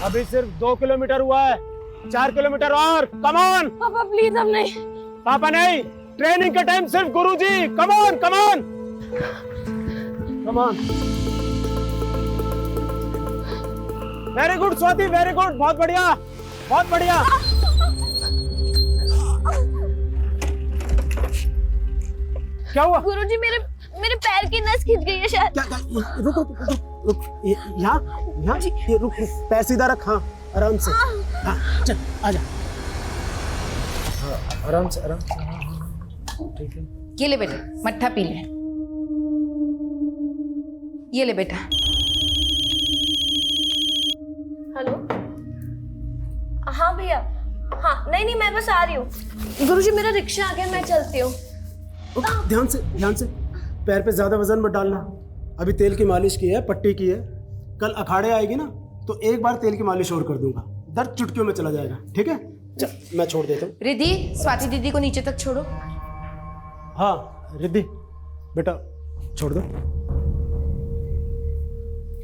अभी सिर्फ 2 किलोमीटर हुआ है, 4 किलोमीटर और। कम ऑन पापा प्लीज अब नहीं। पापा नहीं, ट्रेनिंग का टाइम सिर्फ Guruji. Come on come on come on. Very good Swati, very good, बहुत बढ़िया बहुत बढ़िया। क्या हुआ? गुरुजी मेरे पैर की नस खिंच गई है शायद। रुक रुक रुक रुक, यहाँ ये रुक, पैर सीधा रख। हाँ आराम से, हाँ चल आजा। हाँ आराम से आराम से, ठीक है। ये ले बेटा, मट्ठा पी ले। ये ले बेटा। हेलो, हाँ भैया, हाँ नहीं मैं बस आ रही हूँ। गुरुजी मेरा रिक्शा आ गया, मैं चलती हूँ। ध्यान से, पैर पे ज्यादा वजन मत डालना। अभी तेल की मालिश की है, पट्टी की है। कल अखाड़े आएगी ना तो एक बार तेल की मालिश और कर दूंगा, दर्द चुटकियों में चला जाएगा। ठीक है चल, मैं छोड़ देता हूँ। रिद्धि, स्वाति दीदी को नीचे तक छोड़ो। हाँ रिद्धि बेटा छोड़ दो।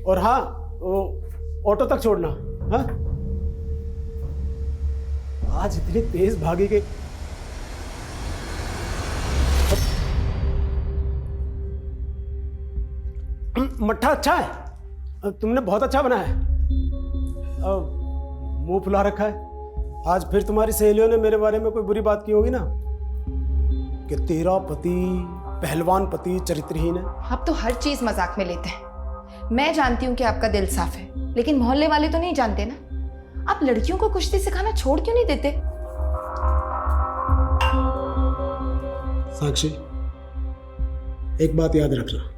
और हाँ वो ऑटो तक छोड़ना। हाँ आज इतनी तेज भागी कि मट्ठा अच्छा है, तुमने बहुत अच्छा बनाया है। मुंह फुला रखा है। आज फिर तुम्हारी सहेलियों ने मेरे बारे में कोई बुरी बात की होगी ना कि तेरा पति पहलवान पति चरित्रहीन है। आप तो हर चीज मजाक में लेते हैं। मैं जानती हूँ कि आपका दिल साफ है, लेकिन मोहल्ले वाले तो नहीं जानते ना। आप लड़कियों को कुश्ती सिखाना छोड़ क्यों नहीं देते? साक्षी, एक बात याद रखना,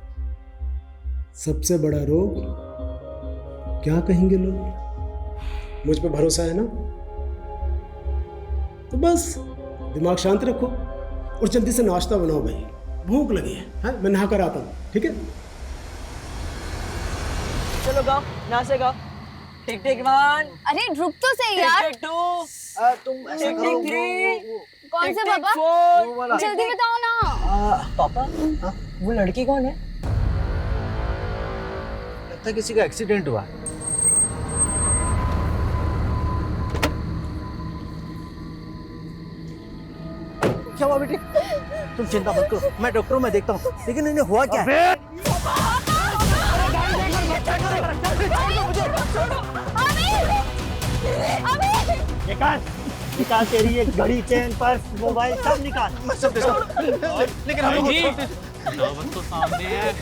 सबसे बड़ा रोग क्या कहेंगे लोग। मुझ पे भरोसा है ना, तो बस दिमाग शांत रखो और जल्दी से नाश्ता बनाओ भाई, भूख लगी है। मैं नहा कर आता हूँ, ठीक है? चलो गाओ, यहाँ से गाओ। टिक टिक वन। अरे रुक तो सही यार। Tick two. तुम टिक टिक थ्री। कौन से पापा? जल्दी बताओ ना। पापा, वो लड़की कौन है? लगता है किसी का एक्सीडेंट हुआ। क्या हुआ बेटी? तुम चिंता मत करो, मैं डॉक्टर हूं, मैं देखता हूँ। लेकिन इन्हें हुआ क्या है? निकाल तेरी ये घड़ी, चेन, पर्स, मोबाइल सब निकाल। लेकिन हम लोग तो सामने है,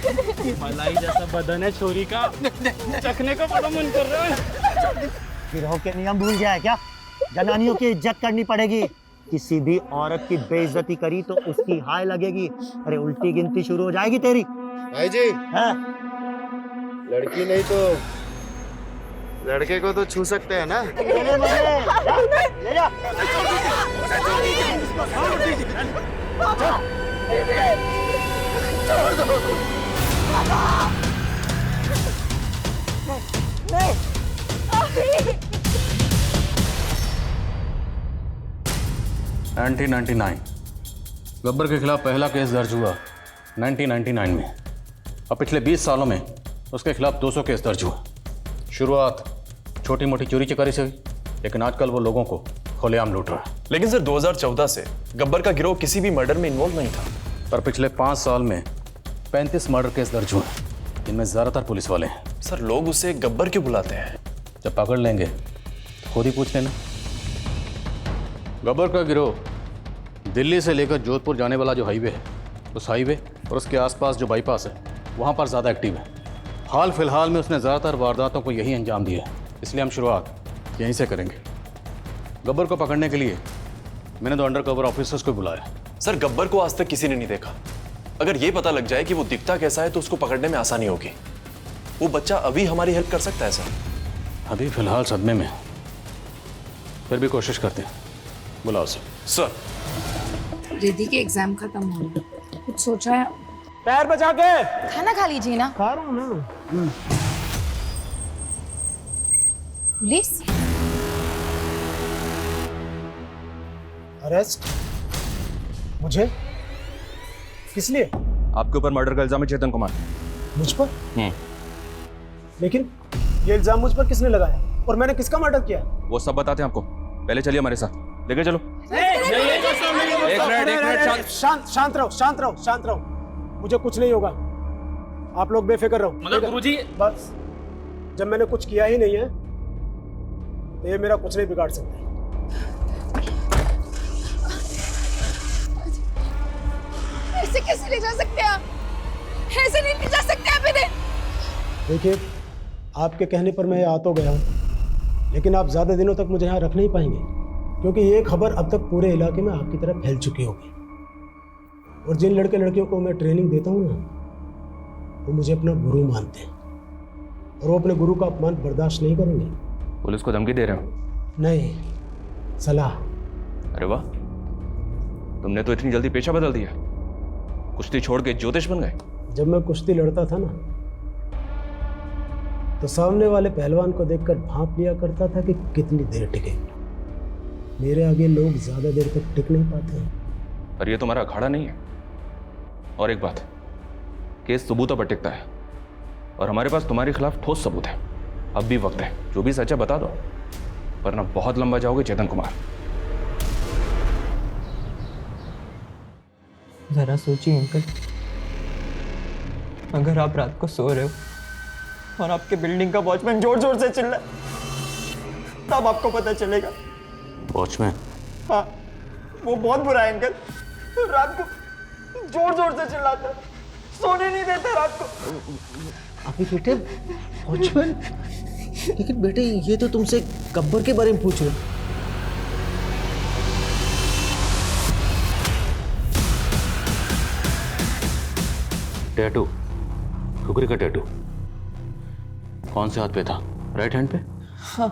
मलाई जैसा बदन है छोरी का, चखने का बड़ा मन कर रहा है। गिरोह के नियम भूल गया है क्या? जनानियों की इज्जत करनी पड़ेगी। किसी भी औरत की बेइज्जती करी तो उसकी हाय लगेगी। अरे उल्टी गिनती शुरू हो जाएगी तेरी। भाई जी, है? लड़की नहीं तो लड़के को तो छू सकते हैं ना। ले मुझे, ले जा। एंटी 99 गब्बर के खिलाफ पहला केस दर्ज हुआ 1999 में। और पिछले 20 सालों में उसके खिलाफ 200 केस दर्ज हुआ। शुरुआत छोटी मोटी चोरी चकारी से हुई, लेकिन आजकल वो लोगों को खुलेआम लूट रहा है। लेकिन सर 2014 से गब्बर का गिरोह किसी भी मर्डर में इन्वॉल्व नहीं था। पर पिछले 5 साल में 35 मर्डर केस दर्ज हुए, जिनमें ज़्यादातर पुलिस वाले हैं। सर लोग उसे गब्बर क्यों बुलाते हैं? जब पकड़ लेंगे तो खुद ही पूछ लेना। गब्बर का गिरोह दिल्ली से लेकर जोधपुर जाने वाला जो हाईवे है, उस हाईवे और उसके आसपास जो बाईपास है, वहाँ पर ज़्यादा एक्टिव है। हाल फिलहाल में उसने ज़्यादातर वारदातों को यही अंजाम दिया है, इसलिए हम शुरुआत यहीं से करेंगे। गब्बर को पकड़ने के लिए मैंने तो अंडर कवर ऑफिसर्स को बुलाया। सर गब्बर को आज तक किसी ने नहीं देखा। अगर ये पता लग जाए कि वो दिखता कैसा है तो उसको पकड़ने में आसानी होगी। वो बच्चा अभी हमारी हेल्प कर सकता है सर। अभी फिलहाल सदमे में, फिर भी कोशिश करते हैं। बुलाओ सर। रिद्धि के एग्जाम खत्म हो गए, कुछ सोचा है? पैर बचा के। खाना खा लीजिए ना। खा रहा हूँ ना। Police arrest? मुझे? किस लिए? आपके ऊपर मर्डर का इल्जाम है चेतन कुमार। मुझ पर? लेकिन ये इल्जाम मुझ पर किसने लगाया? और मैंने किसका मर्डर किया? वो सब बताते हैं आपको, पहले चलिए हमारे साथ, लेके चलो। एक मिनट, शांत रहो। मुझे कुछ नहीं होगा, आप लोग बेफिक्र रहो। मगर गुरुजी, बस जब मैंने कुछ किया ही नहीं है तो ये मेरा कुछ नहीं बिगाड़ सकता। ऐसे कैसे ले जा सकते हैं आप? ऐसे नहीं ले जा सकते आप इन्हें। देखिए, आपके कहने पर मैं आ तो गया हूँ, लेकिन आप ज़्यादा दिनों तक मुझे यहाँ रख नहीं पाएंगे, क्योंकि ये खबर अब तक पूरे इलाके में आपकी तरफ फैल चुकी होगी। और जिन लड़के लड़कियों को मैं ट्रेनिंग देता हूँ ना, वो मुझे अपना गुरु मानते हैं, और वो अपने गुरु का अपमान बर्दाश्त नहीं करेंगे। पुलिस को धमकी दे रहे हो? नहीं, सलाह। अरे वाह, तुमने तो इतनी जल्दी पेशा बदल दिया, कुश्ती छोड़ के ज्योतिष बन गए। जब मैं कुश्ती लड़ता था ना, तो सामने वाले पहलवान को देखकर भांप लिया करता था कि कितनी देर टिकेगा। मेरे आगे लोग ज्यादा देर तक टिक नहीं पाते हैं। पर ये तुम्हारा अखाड़ा नहीं है। और एक बात, केस सबूतों पर टिकता है, और हमारे पास तुम्हारे खिलाफ ठोस सबूत है। अब भी वक्त है, जो भी सच है बता दो, वरना बहुत लंबा जाओगे चेतन कुमार। जरा सोचिए अंकल, अगर आप रात को सो रहे हो और आपके बिल्डिंग का वॉचमैन जोर जोर से चिल्लाए, तब आपको पता चलेगा। वॉचमैन? हाँ, वो बहुत बुरा है अंकल। रात को जोर जोर से चिल्लाता है, सोने नहीं देता रात को। अभी बेटे वॉचमैन, लेकिन बेटे ये तो तुमसे गब्बर के बारे में पूछ रहे। टैटू, ठुकरी का टैटू कौन से हाथ पे था? राइट हैंड पे? हाँ,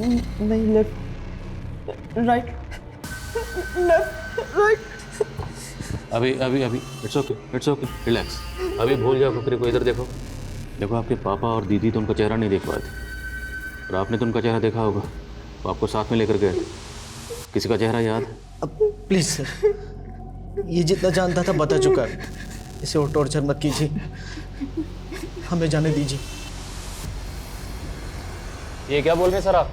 नहीं, लेफ्ट, राइट, अभी इट्स ओके, रिलैक्स। अभी भूल जाओ ठुकरी को। इधर देखो। देखो, आपके पापा और दीदी तो उनका चेहरा नहीं देख पाए थे, और आपने तो उनका चेहरा देखा होगा, वो आपको साथ में लेकर गए। किसी का चेहरा याद? अब प्लीज सर, ये जितना जानता था बता चुका है, इसे और टॉर्चर मत कीजिए, हमें जाने दीजिए। ये क्या बोल रहे हैं सर आप?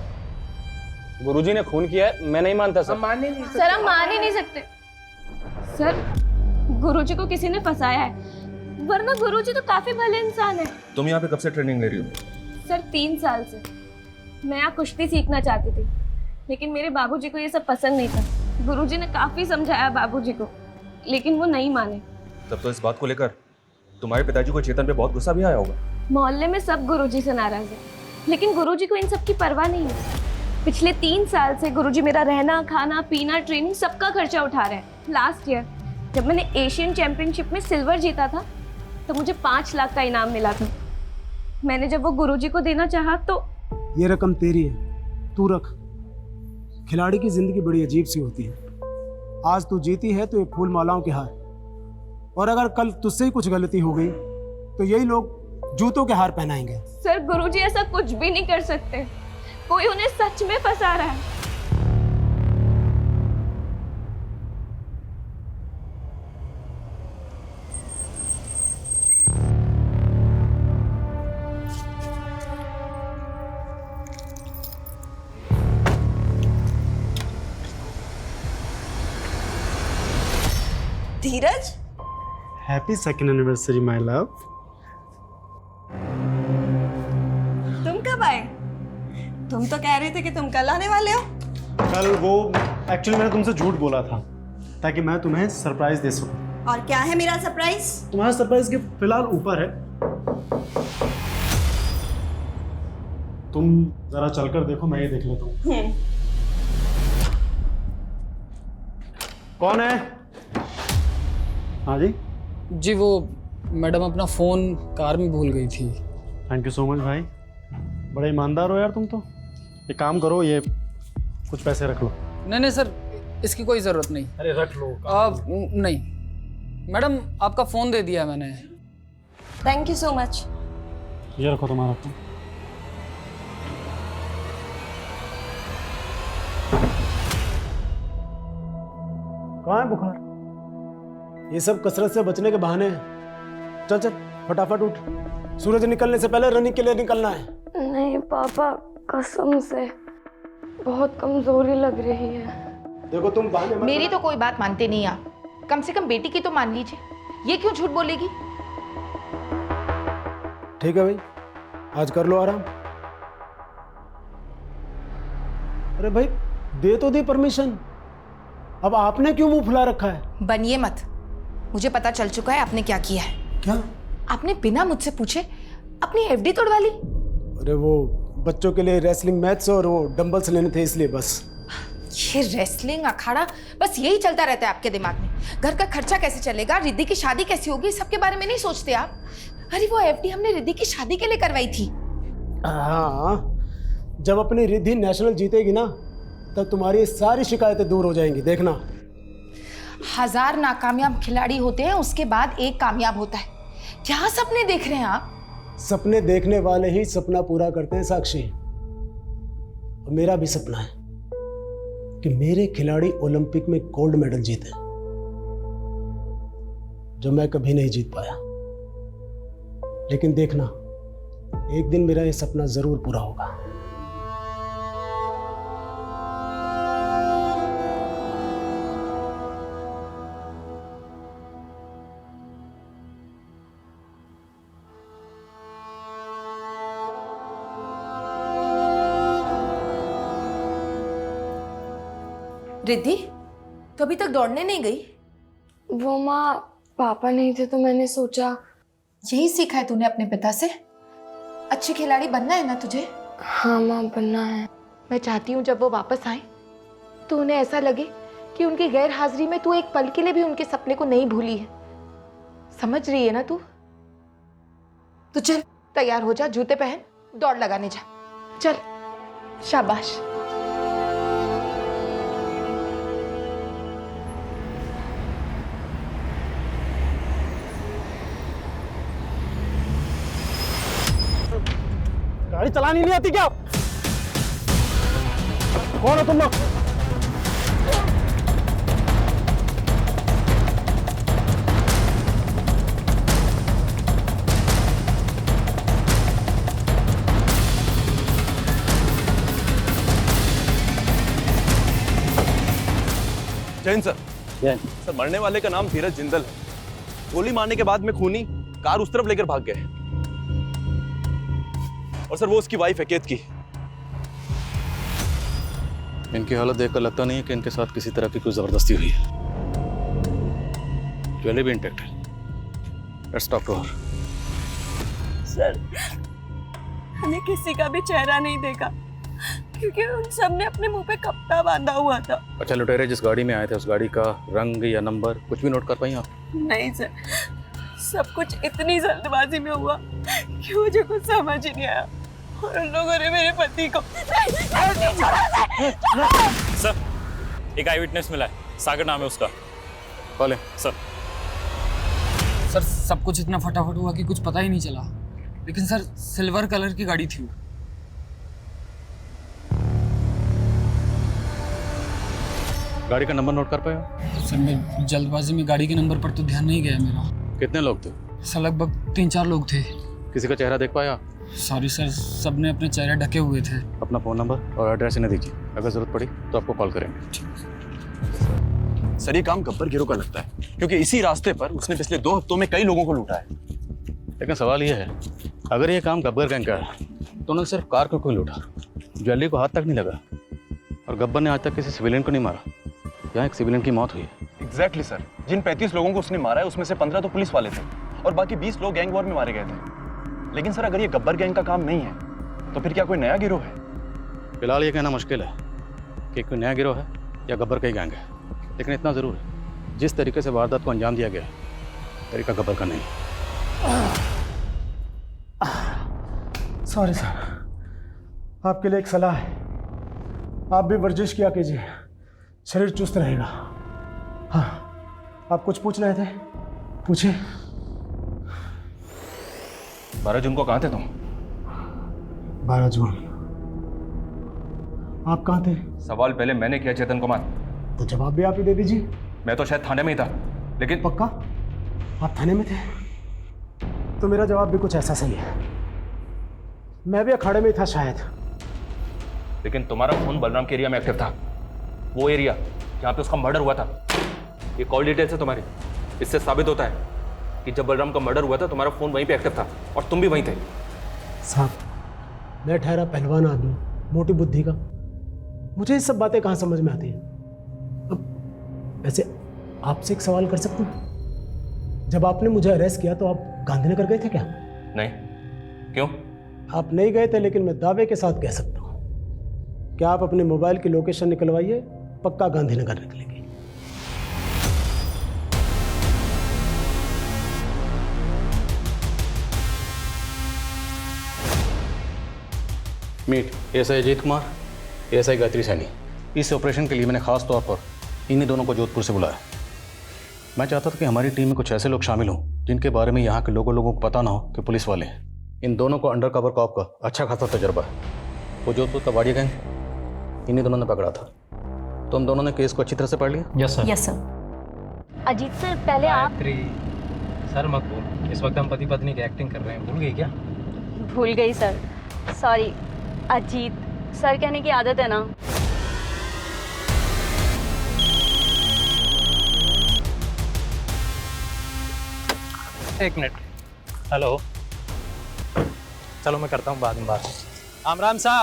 गुरुजी ने खून किया है, मैं नहीं मानता सर। सर हम मान ही नहीं सकते। सर, गुरुजी को किसी ने फंसाया है, वरना गुरुजी तो काफी भले इंसान है। तुम यहाँ पे कब से ट्रेनिंग ले रही हो? सर 3 साल से। मैं यहाँ कुश्ती सीखना चाहती थी, लेकिन मेरे बाबूजी को ये सब पसंद नहीं था। गुरुजी ने काफी समझाया बाबूजी को, लेकिन वो नहीं माने। तब तो इस बात को लेकर तुम्हारे पिताजी को चेतन पे बहुत गुस्सा भी आया होगा। मोहल्ले में सब गुरुजी से नाराज है, लेकिन गुरुजी को इन सब की परवाह नहीं है। पिछले 3 साल से गुरुजी मेरा रहना, खाना, पीना, ट्रेनिंग सबका खर्चा उठा रहे हैं। लास्ट ईयर जब मैंने एशियन चैंपियनशिप में सिल्वर जीता था, तो मुझे 5 लाख का इनाम मिला था। मैंने जब वो गुरुजी को देना चाहा तो ये रकम तेरी है, तू रख। खिलाड़ी की जिंदगी बड़ी अजीब सी होती है। आज तू जीती है तो ये फूल मालाओं के हार, और अगर कल तुझसे ही कुछ गलती हो गई तो यही लोग जूतों के हार पहनाएंगे। सर, गुरुजी ऐसा कुछ भी नहीं कर सकते। कोई उन्हें सच में फंसा रहा है। Dheeraj, happy second anniversary my love. तुम कब आए? तुम तो कह रहे थे कि तुम कल आने वाले हो। कल वो एक्चुअली मैंने तुमसे झूठ बोला था ताकि मैं तुम्हें सरप्राइज दे सकूं। और क्या है मेरा सरप्राइज? तुम्हारा सरप्राइज गिफ्ट फिलहाल ऊपर है, तुम जरा चलकर देखो, मैं ये देख लेता हूँ। कौन है? हाँ जी जी, वो मैडम अपना फ़ोन कार में भूल गई थी। थैंक यू सो मच भाई, बड़े ईमानदार हो यार तुम तो। एक काम करो, ये कुछ पैसे रख लो। नहीं सर, इसकी कोई ज़रूरत नहीं। अरे रख लो। नहीं मैडम, आपका फ़ोन दे दिया मैंने। Thank you so much. ये रखो तुम्हारा फोन। कहाँ है बुखार? ये सब कसरत से बचने के बहाने हैं। चल चल फटाफट उठ, सूरज निकलने से पहले रनिंग के लिए निकलना है। नहीं पापा, कसम से बहुत कमजोरी लग रही है। देखो तुम बहाने मत मेरी तो कोई बात मानते नहीं आप, कम से कम बेटी की तो मान लीजिए। ये क्यों झूठ बोलेगी? ठीक है भाई, आज कर लो आराम। अरे भाई दे तो दी परमिशन, अब आपने क्यों मुंह फुला रखा है? बनिए मत, मुझे पता चल चुका है आपने क्या किया है। क्या? आपने बिना मुझसे पूछे अपनी एफडी तोड़वा ली। अरे वो बच्चों के लिए रेसलिंग मैच और वो डंबल्स लेने थे इसलिए बस। ये रेसलिंग अखाड़ा बस यही चलता रहता है आपके दिमाग में। घर का खर्चा कैसे चलेगा, रिद्धि की शादी कैसी होगी, सबके बारे में नहीं सोचते आप। अरे वो एफडी हमने रिद्धि की शादी के लिए करवाई थी। हाँ, जब अपनी रिद्धि नेशनल जीतेगी ना तब तुम्हारी सारी शिकायतें दूर हो जाएंगी, देखना। 1000 नाकामयाब खिलाड़ी होते हैं, उसके बाद एक कामयाब होता है। क्या सपने देख रहे हैं आप? सपने देखने वाले ही सपना पूरा करते हैं साक्षी। और मेरा भी सपना है कि मेरे खिलाड़ी ओलंपिक में गोल्ड मेडल जीते, जो मैं कभी नहीं जीत पाया। लेकिन देखना, एक दिन मेरा ये सपना जरूर पूरा होगा। रिद्धि तो अभी तक दौड़ने नहीं गई? वो माँ, पापा नहीं थे तो मैंने सोचा। यही सीखा है तूने अपने पिता से? अच्छी खिलाड़ी बनना है ना तुझे? हाँ माँ, बनना है। मैं चाहती हूँ जब वो वापस आए तो उन्हें ऐसा लगे कि उनकी गैर हाजिरी में तू एक पल के लिए भी उनके सपने को नहीं भूली है। समझ रही है ना तू? तो चल तैयार हो जा, जूते पहन, दौड़ लगाने जा। चल, शाबाश। गाड़ी चलानी नहीं आती क्या? कौन हो तुम लोग? जैन सर। सर, मरने वाले का नाम धीरज जिंदल है। गोली मारने के बाद में खूनी कार उस तरफ लेकर भाग गए। और सर वो उसकी वाइफ है केत की। इनकी हालत देखकर लगता नहीं है कि इनके साथ किसी तरह की कोई जबरदस्ती हुई है। ज्वेलरी भी इंटैक्ट है। Let's talk to her. Sir, हमें किसी का भी चेहरा नहीं देखा क्योंकि उन सब ने अपने मुंह पे कपड़ा बांधा हुआ था। अच्छा, लुटेरे जिस गाड़ी में आए थे उस गाड़ी का रंग या नंबर कुछ भी नोट कर पाई आप? नहीं सर, सब कुछ इतनी जल्दबाजी में हुआ कि मुझे कुछ समझ ही नहीं आया और उन लोगों ने मेरे पति को। सर, एक आई विटनेस मिला है, सागर नाम है उसका। कॉल है सर। सर, सब कुछ इतना फटाफट हुआ कि कुछ पता ही नहीं चला। लेकिन सर, सिल्वर कलर की गाड़ी थी वो। गाड़ी का नंबर नोट कर पाए? सर, मैं जल्दबाजी में गाड़ी के नंबर पर तो ध्यान नहीं गया मेरा। कितने लोग थे? सर, लगभग 3-4 लोग थे। किसी का चेहरा देख पाया? सॉरी सर, सबने अपने चेहरे ढके हुए थे। अपना फ़ोन नंबर और एड्रेस इन्हें दीजिए, अगर ज़रूरत पड़ी तो आपको कॉल करेंगे। सर, ये काम गब्बर गिरोह का लगता है क्योंकि इसी रास्ते पर उसने पिछले 2 हफ्तों में कई लोगों को लूटा है। लेकिन सवाल ये है, अगर ये काम गब्बर गैंग का है तो उन्होंने सिर्फ कार को क्यों लूटा? ज्वेलरी को हाथ तक नहीं लगा और गब्बर ने आज तक किसी सिविलियन को नहीं मारा। यहाँ एक सिविलियन की मौत हुई है। एग्जैक्टली सर, जिन 35 लोगों को उसने मारा है उसमें से 15 तो पुलिस वाले थे और बाकी 20 लोग गैंग वॉर में मारे गए थे। लेकिन सर, अगर ये गब्बर गैंग का काम नहीं है तो फिर क्या कोई नया गिरोह है? फिलहाल ये कहना मुश्किल है कि कोई नया गिरोह है या गब्बर का ही गैंग है। लेकिन इतना ज़रूर है, जिस तरीके से वारदात को अंजाम दिया गया है, तरीका गब्बर का नहीं। सॉरी सर, आपके लिए एक सलाह है, आप भी वर्जिश किया कीजिए, शरीर चुस्त रहेगा। हाँ, आप कुछ पूछ रहे थे, पूछिए। 12 जून को कहाँ थे तुम? 12 जून आप कहाँ थे? सवाल पहले मैंने किया चेतन कुमार, तो जवाब भी आप ही दे दीजिए। मैं तो शायद थाने में ही था। लेकिन पक्का आप थाने में थे? तो मेरा जवाब भी कुछ ऐसा सही है। मैं भी अखाड़े में ही था शायद। लेकिन तुम्हारा फोन बलराम के एरिया में एक्टिव था, वो एरिया जहाँ पे उसका मर्डर हुआ था। ये कॉल डिटेल्स है तुम्हारी, इससे साबित होता है कि जब बलराम का मर्डर हुआ था तुम्हारा फोन वहीं पे एक्टिव था और तुम भी वहीं थे। साहब, मैं ठहरा पहलवान आदमी, मोटी बुद्धि का, मुझे ये सब बातें कहाँ समझ में आती हैं। अब वैसे आपसे एक सवाल कर सकता हूँ? जब आपने मुझे अरेस्ट किया तो आप गांधीनगर गए थे क्या? नहीं। क्यों? आप नहीं गए थे, लेकिन मैं दावे के साथ कह सकता हूँ कि आप अपने मोबाइल की लोकेशन निकलवाइए, पक्का गांधीनगर निकलेंगे। Meet SI Ajit Kumar, SI Gayatri Saini. इस ऑपरेशन के लिए मैंने खास तौर पर इन्हीं दोनों को जोधपुर से बुलाया। मैं चाहता था कि हमारी टीम में कुछ ऐसे लोग शामिल हों जिनके बारे में यहाँ के लोगों को पता ना हो कि पुलिस वाले हैं। इन दोनों को अंडर कवर कॉप का अच्छा खासा तजर्बा है। वो जोधपुर का वाड़ी गैंग इन्हीं दोनों ने पकड़ा था। तो हम दोनों ने केस को अच्छी तरह से पढ़ लिया। Yes sir. Yes sir. Ajit sir, पहले आप। सर मत बोल, इस वक्त हम पति पत्नी की एक्टिंग कर रहे हैं, भूल गई क्या? भूल गई सर, सॉरी। अजीत सर कहने की आदत है ना। एक मिनट। हेलो, चलो मैं करता हूँ बाद में बात। राम राम सा,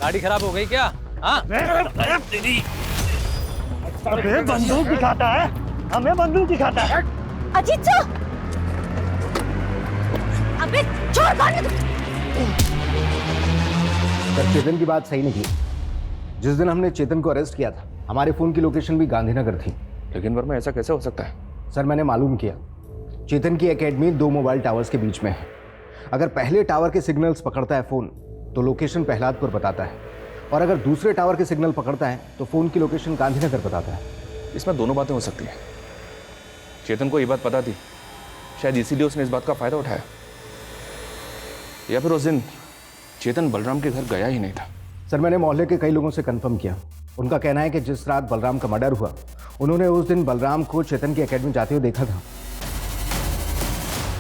गाड़ी खराब हो गई क्या? हाँ, हमें बंदूक दिखाता है, हमें बंदूक दिखाता है। अजीत सर, अबे छोड़ मारने दो। सर, चेतन की बात सही नहीं थी। जिस दिन हमने चेतन को अरेस्ट किया था, हमारे फ़ोन की लोकेशन भी गांधीनगर थी। लेकिन वर्मा, ऐसा कैसे हो सकता है? सर, मैंने मालूम किया, चेतन की एकेडमी 2 मोबाइल टावर्स के बीच में है। अगर पहले टावर के सिग्नल्स पकड़ता है फ़ोन तो लोकेशन प्रहलादपुर बताता है, और अगर दूसरे टावर के सिग्नल पकड़ता है तो फ़ोन की लोकेशन गांधीनगर बताता है। इसमें दोनों बातें हो सकती हैं। चेतन को ये बात पता थी, शायद इसीलिए उसने इस बात का फ़ायदा उठाया, या फिर उस दिन चेतन बलराम के घर गया ही नहीं था। सर, मैंने मोहल्ले के कई लोगों से कंफर्म किया। उनका कहना है कि जिस रात बलराम का मर्डर हुआ, उन्होंने उस दिन बलराम को चेतन की एकेडमी जाते हुए देखा था।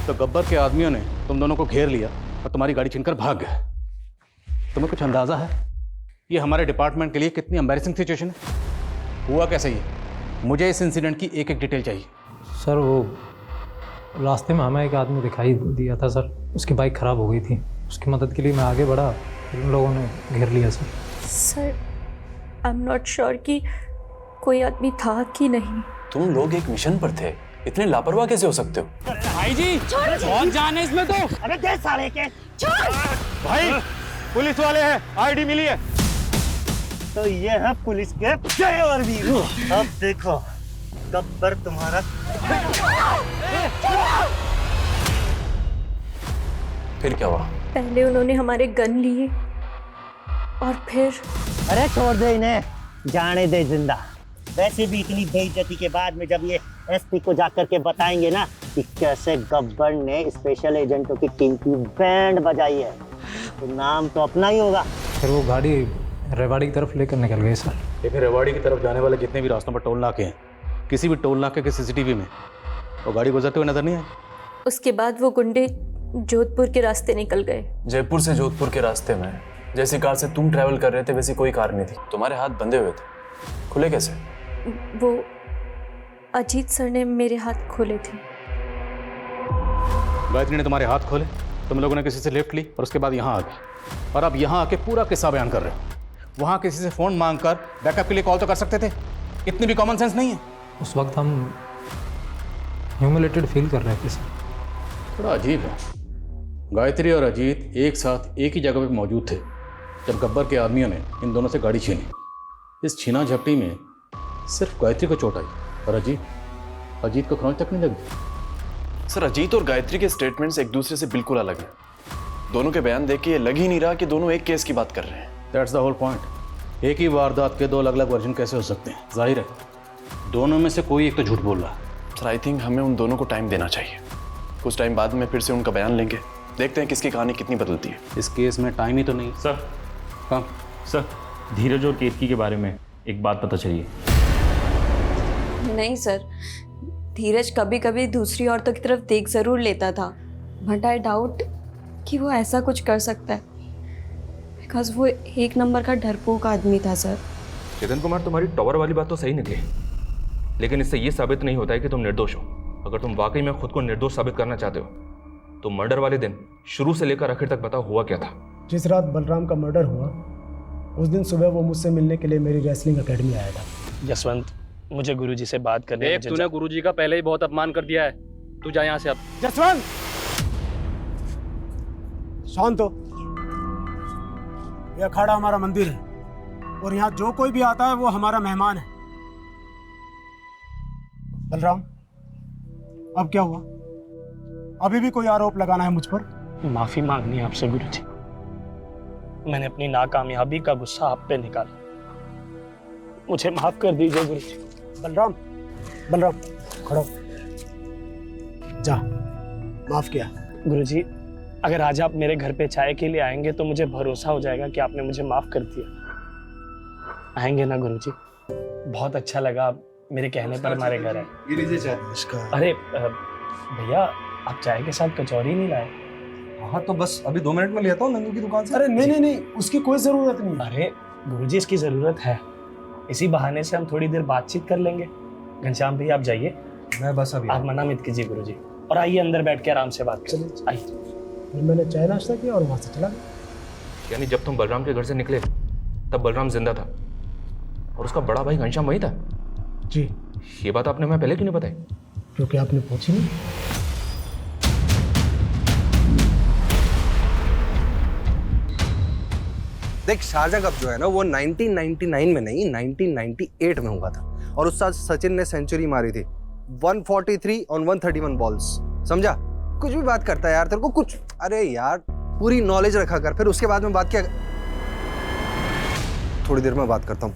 तो गब्बर के आदमियों ने तुम दोनों को घेर लिया और तुम्हारी गाड़ी छीनकर भाग गए। तुम्हें कुछ अंदाजा है ये हमारे डिपार्टमेंट के लिए कितनी एम्बैरेसिंग सिचुएशन है? हुआ कैसे ये? मुझे इस इंसिडेंट की एक एक डिटेल चाहिए। सर वो रास्ते में हमें एक आदमी दिखाई दिया था सर, उसकी बाइक ख़राब हो गई थी, उसकी मदद के लिए मैं आगे बढ़ा, उन लोगों ने घेर लिया sir. Sir, I am not sure कि कोई आदमी था कि नहीं। तुम लोग एक मिशन पर थे, इतने लापरवाह कैसे हो सकते हो? भाई जी, बहुत जान है इसमें तो। अरे दे साले के। भाई, पुलिस वाले हैं, आईडी मिली है। तो ये है पुलिस के जेवर वीरू। अब देखो गब्बर तुम्हारा। फिर क्या हुआ? पहले उन्होंने हमारे गन लिए और फिर। अरे छोड़ दे इन्हें, जाने दे जिंदा। वैसे भी इतनी बेइज्जती के बाद में जब ये एसपी को जाकर के बताएंगे ना कि कैसे गब्बर ने स्पेशल एजेंटों की टीम की बैंड बजाई है, तो नाम तो अपना ही होगा। फिर वो गाड़ी रेवाड़ी की तरफ लेकर निकल गए सर। लेकिन रेवाड़ी की तरफ जाने वाले जितने भी रास्तों पर टोल नाके हैं, किसी भी टोल नाके के सीसीटीवी में वो गाड़ी गुजरते हुए नजर नहीं आई। उसके बाद वो गुंडे जोधपुर के रास्ते निकल गए। जयपुर से जोधपुर के रास्ते में जैसी कार से तुम ट्रैवल कर रहे थे वैसी कोई कार नहीं थी। तुम्हारे हाथ बंधे हुए थे, खुले कैसे? वो अजीत सर ने मेरे हाथ खोले थे। गायत्री ने तुम्हारे हाथ खोले, तुम लोगों ने किसी से लिफ्ट ली और उसके बाद यहाँ आ गए, और अब यहाँ आके पूरा किस्सा बयान कर रहे हो। वहाँ किसी से फ़ोन मांगकर बैकअप के लिए कॉल तो कर सकते थे, इतनी भी कॉमन सेंस नहीं है। उस वक्त हम ह्यूमिलेटेड फील कर रहे थे सर। थोड़ा अजीब है, गायत्री और अजीत एक साथ एक ही जगह पे मौजूद थे जब गब्बर के आदमियों ने इन दोनों से गाड़ी छीनी। इस छीना झपटी में सिर्फ गायत्री को चोट आई और अजीत को खरोंच तक नहीं लगी। सर, अजीत और गायत्री के स्टेटमेंट्स एक दूसरे से बिल्कुल अलग हैं। दोनों के बयान देख के ये लग ही नहीं रहा कि दोनों एक केस की बात कर रहे हैं। That's the whole point. एक ही वारदात के 2 अलग-अलग वर्जन कैसे हो सकते हैं? जाहिर है दोनों में से कोई एक तो झूठ बोल रहा है। सर, आई थिंक हमें उन दोनों को टाइम देना चाहिए। कुछ टाइम बाद में फिर से उनका बयान लेंगे, देखते हैं किसकी कहानी कितनी बदलती है। इस केस में टाइम ही तो नहीं। सर, हाँ सर, धीरज और केतकी के बारे में एक बात पता चली है। नहीं सर, धीरज कभी कभी दूसरी औरतों की तरफ देख जरूर लेता था, बट आई डाउट कि वो ऐसा कुछ कर सकता है, बिकॉज वो एक नंबर का डरपोक आदमी था सर। चेतन कुमार, तुम्हारी टॉवर वाली बात तो सही निकली, लेकिन इससे ये साबित नहीं होता है कि तुम निर्दोष हो। अगर तुम वाकई में खुद को निर्दोष साबित करना चाहते हो तो मर्डर वाले दिन शुरू से लेकर आखिर तक बताओ हुआ क्या था। जिस रात बलराम का मर्डर हुआ उस दिन सुबह वो मुझसे मिलने के लिए मेरी रेसलिंग एकेडमी आया था। जसवंत, मुझे गुरुजी से बात करनी है। देख, तूने गुरुजी का पहले ही बहुत अपमान कर दिया है, तू जा यहाँ से अब। जसवंत, शांत हो। यह अखाड़ा हमारा मंदिर है और यहाँ जो कोई भी आता है वो हमारा मेहमान है। बलराम, अब क्या हुआ? अभी भी कोई आरोप लगाना है मुझ पर? माफी मांगनी है आपसे गुरुजी। मैंने अपनी नाकामयाबी का गुस्सा आप पे निकाला, मुझे माफ कर दीजिए गुरुजी। बलराम, बलराम खड़ो, जा, माफ किया। गुरुजी, अगर आज आप मेरे घर पे चाय के लिए आएंगे तो मुझे भरोसा हो जाएगा कि आपने मुझे माफ कर दिया। आएंगे ना गुरुजी? बहुत अच्छा लगा आप मेरे कहने पर हमारे घर आए। ये लीजिए चाय। अरे भैया, आप चाय के साथ कचौरी नहीं लाए? हाँ तो बस अभी 2 मिनट में लेता हूँ नंदू की दुकान से। अरे नहीं, उसकी कोई जरूरत नहीं। अरे गुरुजी, इसकी जरूरत है। इसी बहाने से हम थोड़ी देर बातचीत कर लेंगे। घनश्याम भैया, आप जाइए। मैं बस अभी आप मना मत कीजिए गुरुजी, और आइए अंदर बैठ के आराम से बात करें। आइए। मैंने चाय नाश्ता किया और वहां से चला गया। यानी जब तुम बलराम के घर से निकले तब बलराम जिंदा था और उसका बड़ा भाई घनश्याम वही था? जी। ये बात आपने हमें पहले क्यों नहीं बताई? क्योंकि आपने पूछी नहीं। देख, शारजा कप जो है ना वो 1999 में नहीं 1998 में हुआ था और उस साल सचिन ने सेंचुरी मारी थी 143 ऑन 131 बॉल्स। समझा? कुछ भी बात करता है यार, तेरे को कुछ, अरे यार पूरी नॉलेज रखा कर, फिर उसके बाद में बात क्या। थोड़ी देर में बात करता हूँ।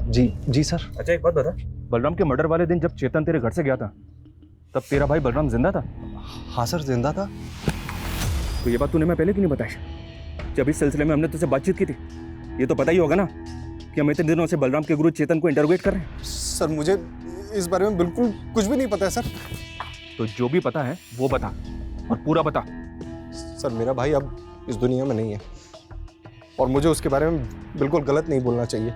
जी सर। अच्छा एक बात बता, बलराम के मर्डर वाले दिन जब चेतन तेरे घर से गया था तब तेरा भाई बलराम जिंदा था? हाँ सर, जिंदा था। तो ये बात तूने मैं पहले क्यों नहीं बताई? जब इस सिलसिले में हमने तुझसे बातचीत की थी ये तो पता ही होगा ना कि हम इतने दिनों से बलराम के गुरु चेतन को इंटरोगेट कर रहे हैं। सर मुझे इस बारे में बिल्कुल कुछ भी नहीं पता है सर। तो जो भी पता है वो बता, और पूरा बता। सर मेरा भाई अब इस दुनिया में नहीं है और मुझे उसके बारे में बिल्कुल गलत नहीं बोलना चाहिए,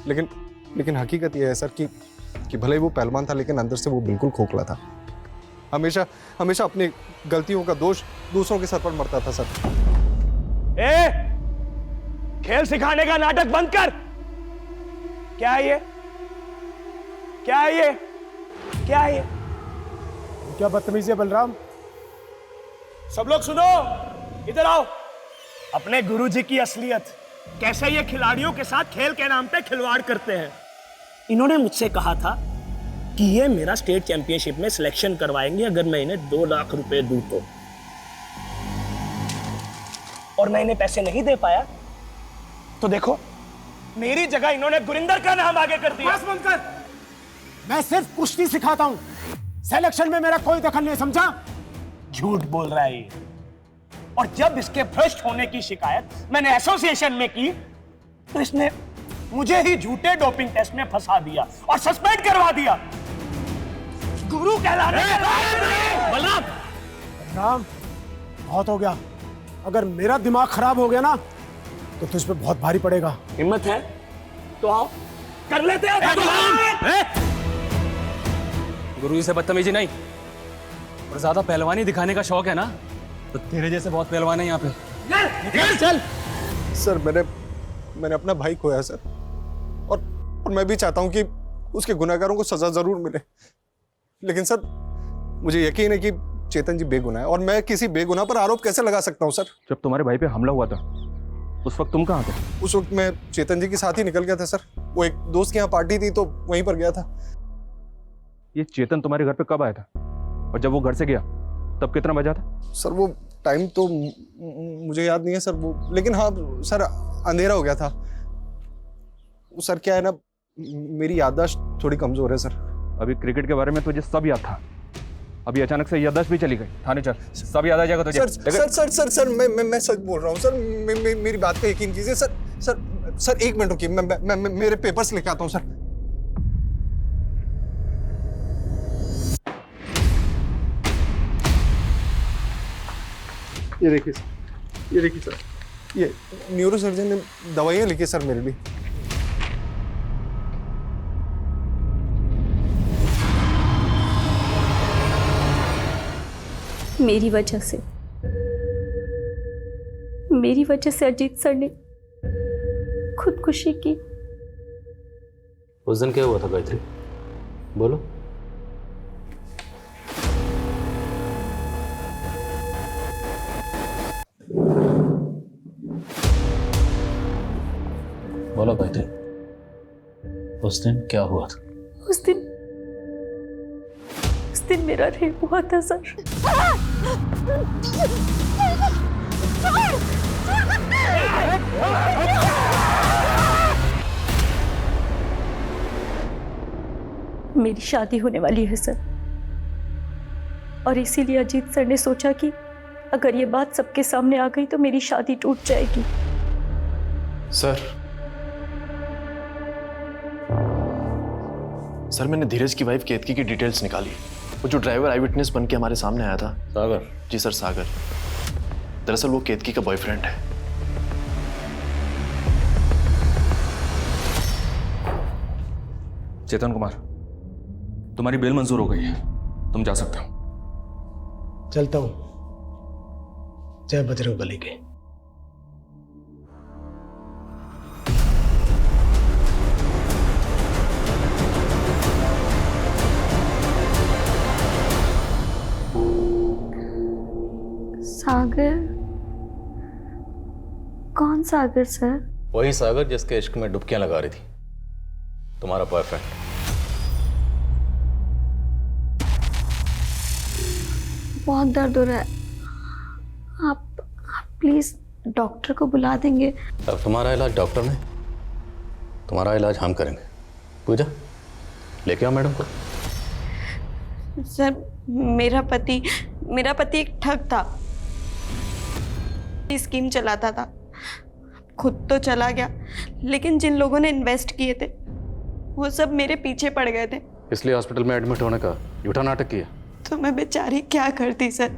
लेकिन हकीकत यह है सर कि भले ही वो पहलवान था लेकिन अंदर से वो बिल्कुल खोखला था। हमेशा अपनी गलतियों का दोष दूसरों के सर पर मरता था सर। खेल सिखाने का नाटक बंद कर। क्या है ये? क्या है ये? क्या है ये? क्या बदतमीजी है बलराम? सब लोग सुनो, इधर आओ। अपने गुरुजी की असलियत, कैसे ये खिलाड़ियों के साथ खेल के नाम पे खिलवाड़ करते हैं। इन्होंने मुझसे कहा था कि ये मेरा स्टेट चैंपियनशिप में सिलेक्शन करवाएंगे अगर मैं इन्हें 2 लाख रुपए दूं तो, और मैं इन्हें पैसे नहीं दे पाया तो देखो मेरी जगह इन्होंने गुरिंदर का नाम आगे कर दिया। बस बंद कर। मैं सिर्फ कुश्ती सिखाता हूं, सिलेक्शन में मेरा कोई दखल नहीं, समझा? झूठ बोल रहा है ये। और जब इसके भ्रष्ट होने की शिकायत मैंने एसोसिएशन में की तो इसने मुझे ही झूठे डोपिंग टेस्ट में फंसा दिया और सस्पेंड करवा दिया। गुरु कहलाने के लायक नहीं। बलराम, बहुत हो गया। अगर मेरा दिमाग खराब हो गया ना तो तुझ पे बहुत भारी पड़ेगा। हिम्मत है तो आओ, कर लेते हैं। गुरुजी से बदतमीजी नहीं, और ज्यादा पहलवानी दिखाने का शौक है ना तो तेरे जैसे बहुत पहलवान है यहाँ पे। चल। सर मैंने अपना भाई खोया सर, और मैं भी चाहता हूं कि उसके गुनहगारों को सजा जरूर मिले, लेकिन सर मुझे यकीन है कि चेतन जी बेगुनाह है और मैं किसी बेगुनाह पर आरोप कैसे लगा सकता हूं सर? जब तुम्हारे भाई पे हमला हुआ था उस वक्त तुम कहाँ थे? उस वक्त मैं चेतन जी के साथ ही निकल गया था सर। वो एक दोस्त के यहाँ पार्टी थी तो वहीं पर गया था। ये चेतन तुम्हारे घर पे कब आया था, और जब वो घर से गया तब कितना बजा था? सर वो टाइम तो मुझे याद नहीं है सर, वो, लेकिन हाँ सर अंधेरा हो गया था। सर क्या है ना, मेरी याददाश्त थोड़ी कमजोर है सर। अभी क्रिकेट के बारे में तुझे सब याद था, अभी अचानक से याददाश्त भी चली गई। थाने चल, सब याद आ जाएगा तुझे। सर मैं सच बोल रहा हूँ सर, मेरी बात पे यकीन कीजिए सर। सर 1 मिनट रुकिए, मैं मेरे पेपर्स लेके आता हूँ सर। ये देखिए सर, ये देखिए सर, ये न्यूरो सर्जन ने दवाइयाँ लिखी सर मेरे लिए। मेरी वजह से अजीत सर ने खुदकुशी की। उस दिन क्या हुआ था गायत्री, बोलो। बोलो गायत्री, उस दिन क्या हुआ था? उस दिन मेरा रेप हुआ था सर। मेरी शादी होने वाली है सर, और इसीलिए अजीत सर ने सोचा कि अगर ये बात सबके सामने आ गई तो मेरी शादी टूट जाएगी। सर मैंने धीरज की वाइफ केतकी की डिटेल्स निकाली। वो जो ड्राइवर आई विटनेस बन के हमारे सामने आया था, सागर। जी सर, सागर। दरअसल वो केतकी का बॉयफ्रेंड है। चेतन कुमार, तुम्हारी बेल मंजूर हो गई है, तुम जा सकते हो। चलता हूं। जय बजरंगबली के। सागर? कौन सागर सर? वही सागर जिसके इश्क में डुबकियां लगा रही थी, तुम्हारा बॉयफ्रेंड। बहुत दर्द हो रहा है, आप प्लीज डॉक्टर को बुला देंगे? अब तुम्हारा इलाज डॉक्टर ने, तुम्हारा इलाज हम करेंगे। पूजा, लेके आओ मैडम को। सर मेरा पति एक ठग था, स्कीम चलाता था। खुद तो चला गया, लेकिन जिन लोगों ने इन्वेस्ट किए थे वो सब मेरे पीछे पड़ गए थे। इसलिए हॉस्पिटल में एडमिट होने का झूठा नाटक किया। तो मैं बेचारी क्या करती सर,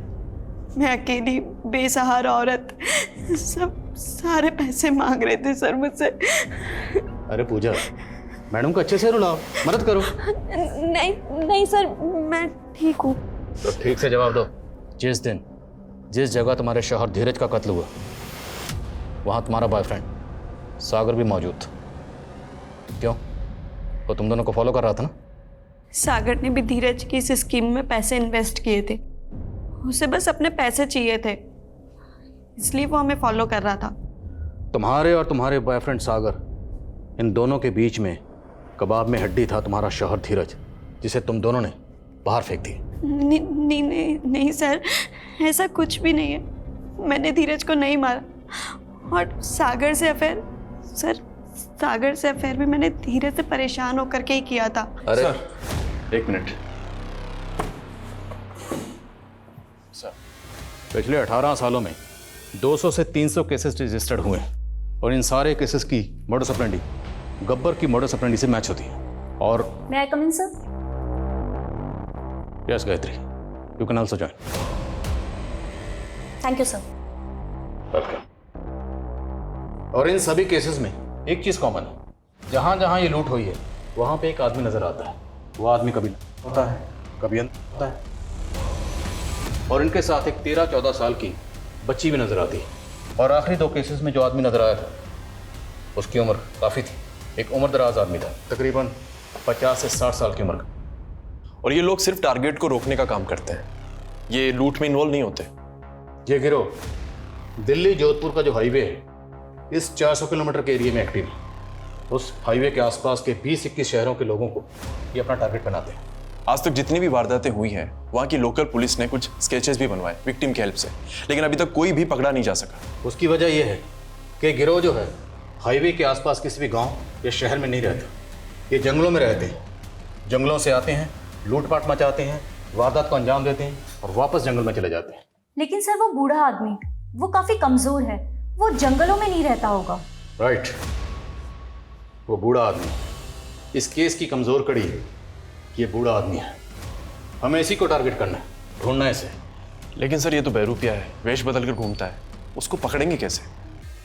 मैं अकेली बेसहारा औरत, सब सारे पैसे मांग रहे थे सर मुझसे। अरे पूजा, मैडम को अच्छे से रुलाओ, मदद करो। नहीं सर, मैं ठीक हूँ। तो ठीक से जवाब दो। जिस दिन जिस जगह तुम्हारे शौहर धीरज का कत्ल हुआ, वहां तुम्हारा बॉयफ्रेंड सागर भी मौजूद था। क्यों? वो तुम दोनों को फॉलो कर रहा था ना? सागर ने भी धीरज की इस स्कीम में पैसे इन्वेस्ट किए थे। उसे बस अपने पैसे चाहिए थे, इसलिए वो हमें फॉलो कर रहा था। तुम्हारे और तुम्हारे बॉयफ्रेंड सागर, इन दोनों के बीच में कबाब में हड्डी था तुम्हारा शौहर धीरज, जिसे तुम दोनों ने बाहर फेंक दी। नहीं सर, ऐसा कुछ भी नहीं है। मैंने धीरज को नहीं मारा। और सागर से अफेयर भी मैंने धीरज से परेशान होकर के ही किया था। अरे सर, एक मिनट। सर, पिछले 18 सालों में 200 से 300 केसेस रजिस्टर्ड हुए हैं, और इन सारे केसेस की मोडस ऑपरेंडी गब्बर की मोडस ऑपरेंडी से मैच होती है। और May I come in, sir? Yes Gayatri, you can also join. Thank you, sir. Welcome. और इन सभी केसेस में एक चीज कॉमन है, जहां जहां ये लूट हुई है वहां पे एक आदमी नजर आता है। वो आदमी कभी होता है, कभी अंदर होता है, और इनके साथ एक 13-14 साल की बच्ची भी नजर आती है। और आखिरी 2 केसेस में जो आदमी नजर आया था, उसकी उम्र काफी थी, एक उम्र दराज आदमी था, तकरीबन 50 से 60 साल की उम्र का। और ये लोग सिर्फ टारगेट को रोकने का काम करते हैं, ये लूट में इन्वॉल्व नहीं होते। ये गिरोह दिल्ली जोधपुर का जो हाईवे है, इस 400 किलोमीटर के एरिया में एक्टिव है। उस हाईवे के आसपास के 20-21 शहरों के लोगों को ये अपना टारगेट बनाते हैं। आज तक जितनी भी वारदातें हुई हैं, वहाँ की लोकल पुलिस ने कुछ स्केचेस भी बनवाए विक्टिम की हेल्प से, लेकिन अभी तक कोई भी पकड़ा नहीं जा सका। उसकी वजह यह है कि गिरोह जो है हाईवे के आसपास किसी भी गांव या शहर में नहीं रहते, ये जंगलों में रहते हैं। जंगलों से आते हैं, लूटपाट मचाते हैं, वारदात को अंजाम देते हैं और वापस जंगल में चले जाते हैं। लेकिन सर वो बूढ़ा आदमी, वो काफी कमजोर है, वो जंगलों में नहीं रहता होगा। राइट, वो बूढ़ा आदमी इस केस की कमजोर कड़ी, ये बूढ़ा आदमी है। हमें इसी को टारगेट करना है, ढूंढना है इसे। लेकिन सर ये तो बहरूपिया है, वेश बदल कर घूमता है, उसको पकड़ेंगे कैसे?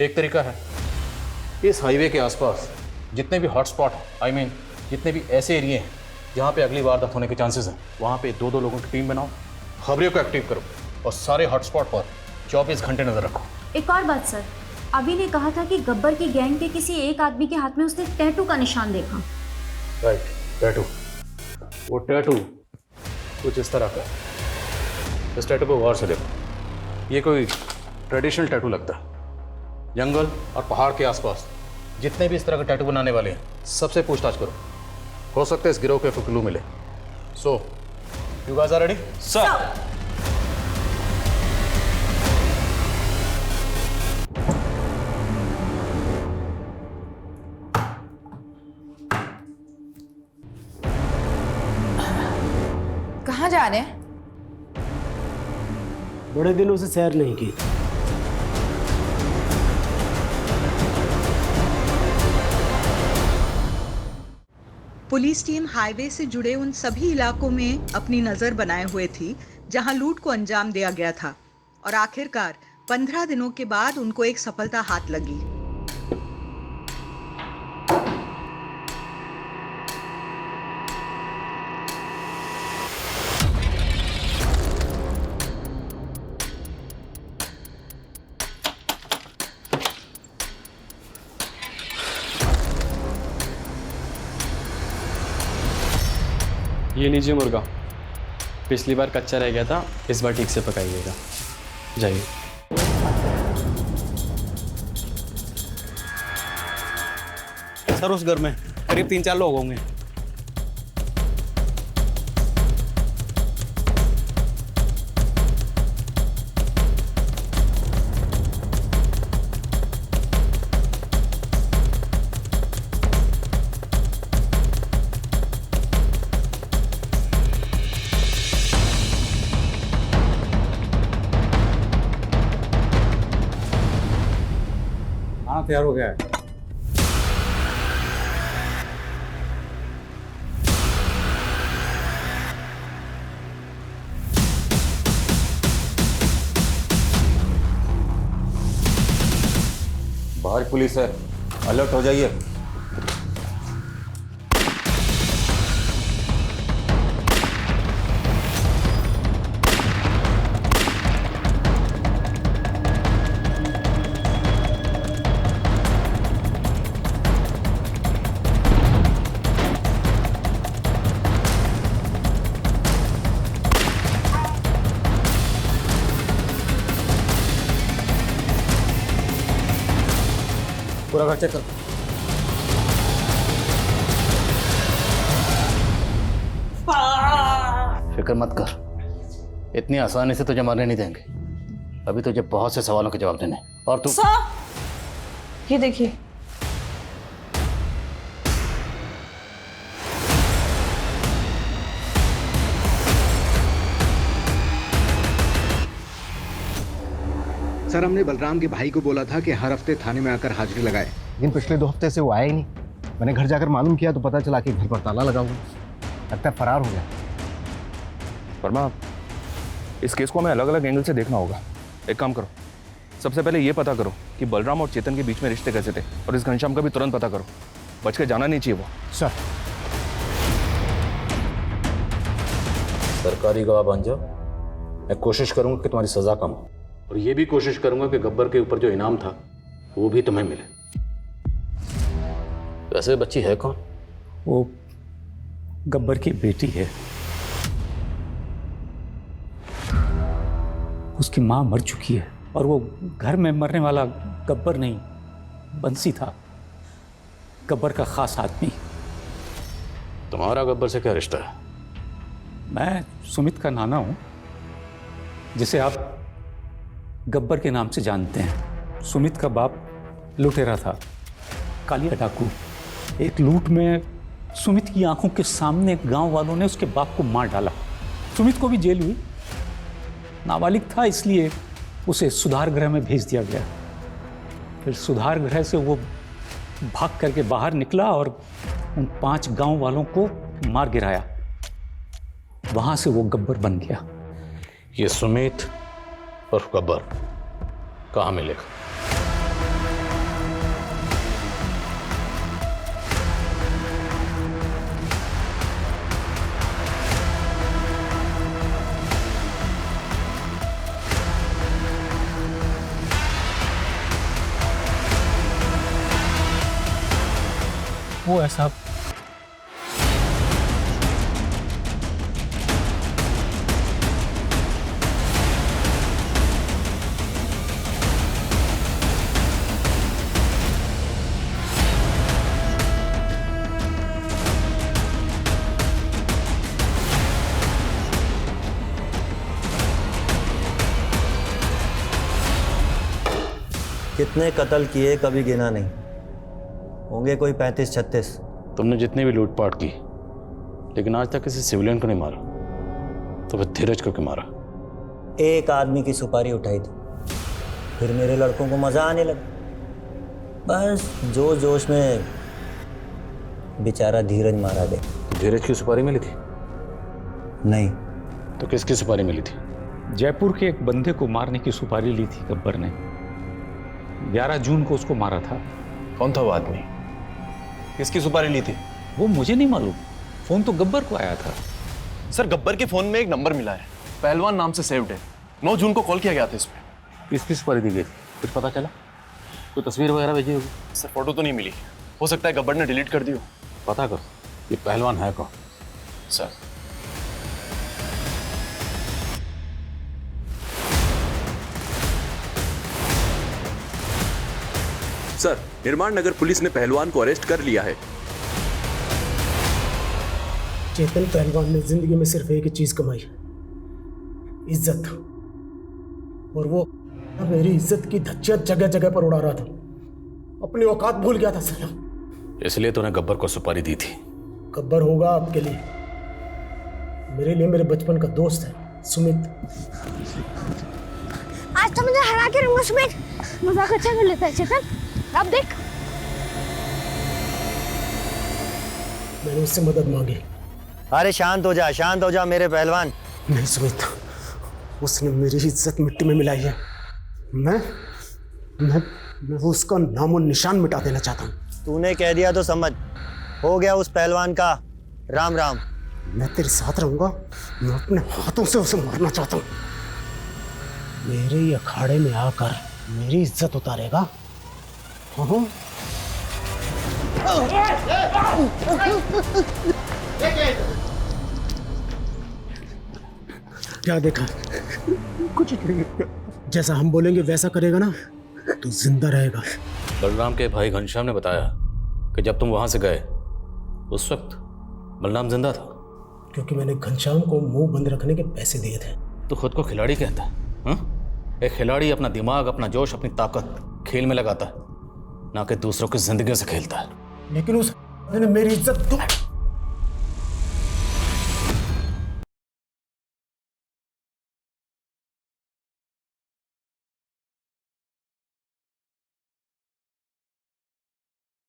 एक तरीका है, इस हाईवे के आसपास जितने भी हॉटस्पॉट आई मीन जितने भी ऐसे एरिए हैं जहाँ पे अगली वारदात होने के चांसेस हैं, वहाँ पे 2-2 लोगों की टीम बनाओ, खबरियों को एक्टिव करो और सारे हॉटस्पॉट पर 24 घंटे नजर रखो। एक और बात सर, अभी ने कहा था कि गब्बर की गैंग के किसी एक आदमी के हाथ में उसने टैटू का निशान देखा। Right, tattoo. वो टैटू कुछ इस तरह का, इस टैटू को गौर से देखो, ये कोई ट्रेडिशनल टैटू लगता है। जंगल और पहाड़ के आसपास जितने भी इस तरह के टैटू बनाने वाले हैं, सबसे पूछताछ करो, हो सकता है इस गिरोह के कोई क्लू मिले। So you guys are ready? Sir. कहाँ जा रहे हैं? बड़े दिनों से सैर नहीं की। पुलिस टीम हाईवे से जुड़े उन सभी इलाकों में अपनी नजर बनाए हुए थी जहां लूट को अंजाम दिया गया था और आखिरकार 15 दिनों के बाद उनको एक सफलता हाथ लगी। ये लीजिए मुर्गा, पिछली बार कच्चा रह गया था, इस बार ठीक से पकाइएगा। जाइए। सर उस घर में करीब 3-4 लोग होंगे। खाना तैयार हो गया है। बाहर पुलिस है, अलर्ट हो जाइए। पूरा घर चेक कर। फिक्र मत कर, इतनी आसानी से तुझे मारने नहीं देंगे। अभी तुझे बहुत से सवालों के जवाब देने। और तू ये देखिए, सर हमने बलराम के भाई को बोला था कि हर हफ्ते थाने में आकर हाजिरी लगाए, लेकिन पिछले 2 हफ्ते से वो आया ही नहीं। मैंने घर जाकर मालूम किया तो पता चला कि घर पर ताला लगा हुआ, लगता है फरार हो गया। वर्मा, इस केस को हमें अलग अलग एंगल से देखना होगा। एक काम करो, सबसे पहले ये पता करो कि बलराम और चेतन के बीच में रिश्ते कैसे थे, और इस घनश्याम का भी तुरंत पता करो। बच के जाना नहीं चाहिए वो। सर सरकारी गवाह बन जाओ, मैं कोशिश करूंगा कि तुम्हारी सजा कम हो, और ये भी कोशिश करूंगा कि गब्बर के ऊपर जो इनाम था वो भी तुम्हें मिले। वैसे बच्ची है कौन? वो गब्बर की बेटी है। उसकी माँ मर चुकी है और वो घर में मरने वाला गब्बर नहीं, बंसी था, गब्बर का खास आदमी। तुम्हारा गब्बर से क्या रिश्ता है? मैं सुमित का नाना हूँ, जिसे आप गब्बर के नाम से जानते हैं। सुमित का बाप लुटेरा था, कालिया डाकू। एक लूट में सुमित की आंखों के सामने गांव वालों ने उसके बाप को मार डाला। सुमित को भी जेल हुई। नाबालिग था इसलिए उसे सुधार गृह में भेज दिया गया। फिर सुधार गृह से वो भाग करके बाहर निकला और उन 5 गांव वालों को मार गिराया। वहां से वो गब्बर बन गया। ये सुमित और गब्बर कहाँ मिलेगा? वो ऐसा कितने कत्ल किए कभी गिना नहीं, होंगे कोई 35-36। तुमने जितनी भी लूटपाट की, लेकिन आज तक किसी सिविलियन को नहीं मारा, तो फिर धीरज को क्यों मारा? एक आदमी की सुपारी उठाई थी, फिर मेरे लड़कों को मजा आने लगा। बस जोश में बेचारा धीरज मारा गया। धीरज की सुपारी मिली थी? नहीं। तो किसकी सुपारी मिली थी? जयपुर के एक बंदे को मारने की सुपारी ली थी गब्बर ने। 11 जून को उसको मारा था। कौन था वो आदमी? किसकी सुपारी ली थी? वो मुझे नहीं मालूम, फोन तो गब्बर को आया था। सर, गब्बर के फोन में एक नंबर मिला है, पहलवान नाम से सेव्ड है। 9 जून को कॉल किया गया था इस पे। किसकी सुपारी दी गई थी? कुछ पता चला? कोई तस्वीर वगैरह भेजी होगी? सर, फोटो तो नहीं मिली, हो सकता है गब्बर ने डिलीट कर दी हो। पता करो ये पहलवान है कौन। सर, सर, निर्माण नगर पुलिस ने पहलवान को अरेस्ट कर लिया है। चेतन पहलवान ने जिंदगी में सिर्फ एक ही चीज कमाई, इज्जत, और वो मेरी इज्जत की धज्जियां जगह जगह पर उड़ा रहा था। अपनी औकात भूल गया था साला। इसलिए तूने गब्बर को सुपारी दी थी? गब्बर होगा आपके लिए, मेरे लिए मेरे बचपन का दोस्त है सुमित। आज तो मुझे हरा के रहूंगा सुमित। मजाक अच्छा कर लेता है चेतन। अब देख, मैंने उससे मदद मांगी। अरे शांत हो जा मेरे पहलवान। नहीं सुमित, उसने मेरी इज्जत मिट्टी में मिलाई है। मैं उसका नामो निशान मिटा देना चाहता हूँ। तूने कह दिया तो समझ, हो गया उस पहलवान का राम राम। मैं तेरे साथ रहूंगा, मैं अपने हाथों से उसे मारना चाहता हूँ। मेरे ही अखाड़े में आकर मेरी इज्जत उतारेगा। हाँ? क्या देखा? कुछ नहीं। जैसा हम बोलेंगे वैसा करेगा ना तो जिंदा रहेगा। बलराम के भाई घनश्याम ने बताया कि जब तुम वहां से गए उस वक्त बलराम जिंदा था। क्योंकि मैंने घनश्याम को मुंह बंद रखने के पैसे दिए थे। तो खुद को खिलाड़ी कहता है हा? एक खिलाड़ी अपना दिमाग, अपना जोश, अपनी ताकत खेल में लगाता है, ना कि दूसरों की जिंदगी से खेलता है। लेकिन उस ने मेरी इज्जत